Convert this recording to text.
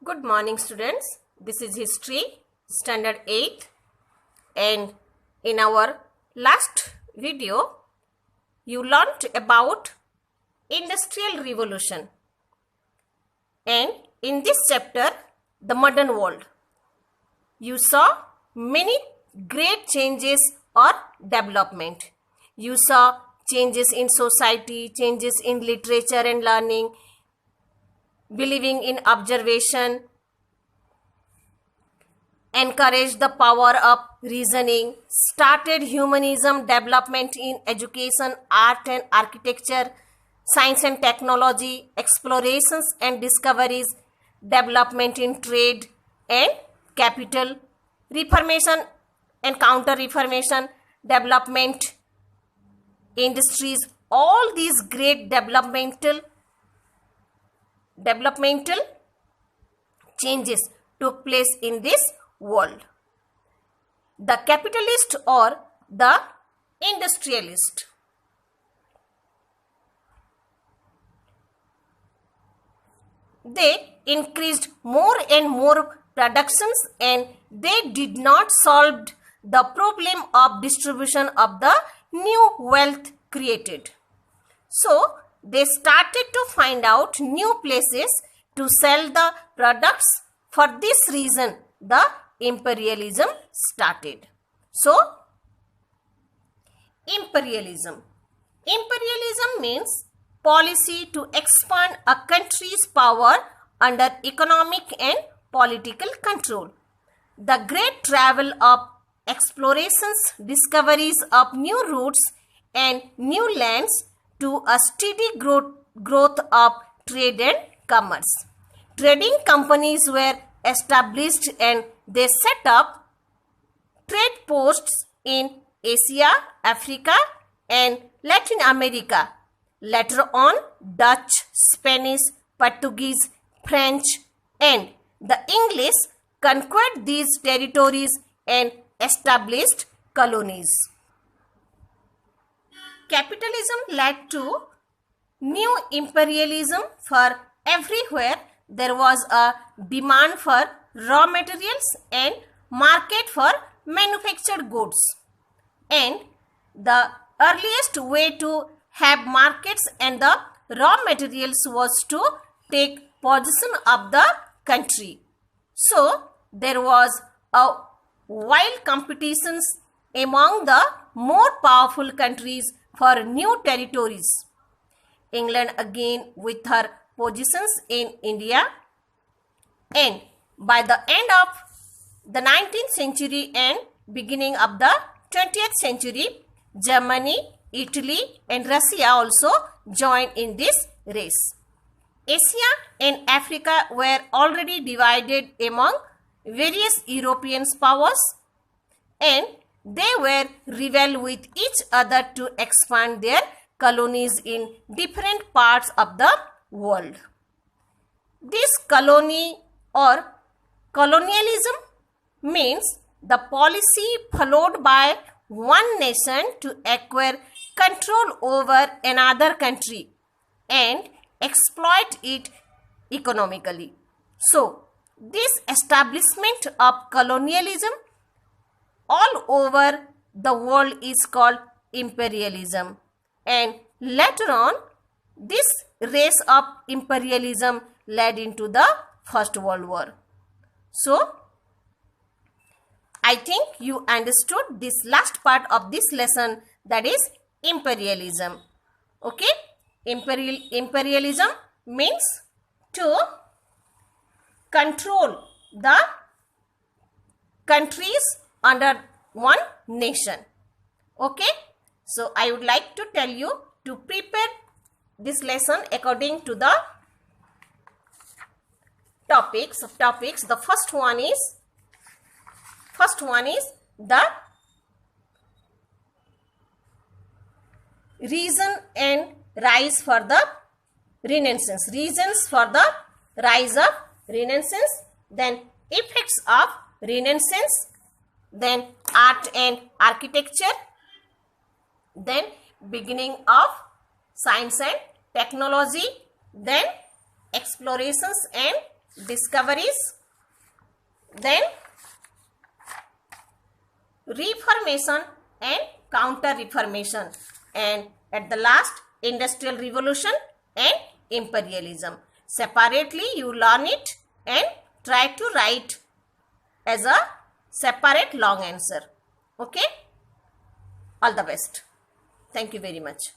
Good morning, students. This is History, Standard 8, and in our last video, you learnt about Industrial Revolution, and in this chapter, the modern world, you saw many great changes or development. You saw changes in society, changes in literature and learning, believing in observation, encouraged the power of reasoning, started humanism, development in education, art and architecture, science and technology, explorations and discoveries, development in trade and capital, reformation and counter-reformation, development, industries. All these great developmental changes took place in this world. The capitalist or the industrialist. They increased more and more productions, and they did not solve the problem of distribution of the new wealth created. So, they started to find out new places to sell the products. For this reason, the imperialism started. So, imperialism. Imperialism means policy to expand a country's power under economic and political control. The great travel of explorations, discoveries of new routes and new lands to a steady growth of trade and commerce. Trading companies were established and they set up trade posts in Asia, Africa and Latin America. Later on, Dutch, Spanish, Portuguese, French and the English conquered these territories and established colonies. Capitalism led to new imperialism. For everywhere there was a demand for raw materials and market for manufactured goods. And the earliest way to have markets and the raw materials was to take possession of the country. So there was a wild competitions among the more powerful countries for new territories. England again with her positions in India, and by the end of the 19th century and beginning of the 20th century, Germany, Italy and Russia also joined in this race. Asia and Africa were already divided among various European powers, and they were rebel with each other to expand their colonies in different parts of the world. This colony or colonialism means the policy followed by one nation to acquire control over another country and exploit it economically. So, this establishment of colonialism all over the world is called imperialism, and later on this race of imperialism led into the First World War. So, I think you understood this last part of this lesson, that is imperialism. Okay? Imperialism means to control the countries under one nation. Okay? So, I would like to tell you to prepare this lesson according to the topics. The first one is the reason and rise for the Renaissance. Reasons for the rise of Renaissance, then effects of Renaissance, then art and architecture, then beginning of science and technology, then explorations and discoveries, then Reformation and Counter-Reformation, and at the last, Industrial Revolution and Imperialism. Separately you learn it and try to write as a separate long answer. Okay? All the best. Thank you very much.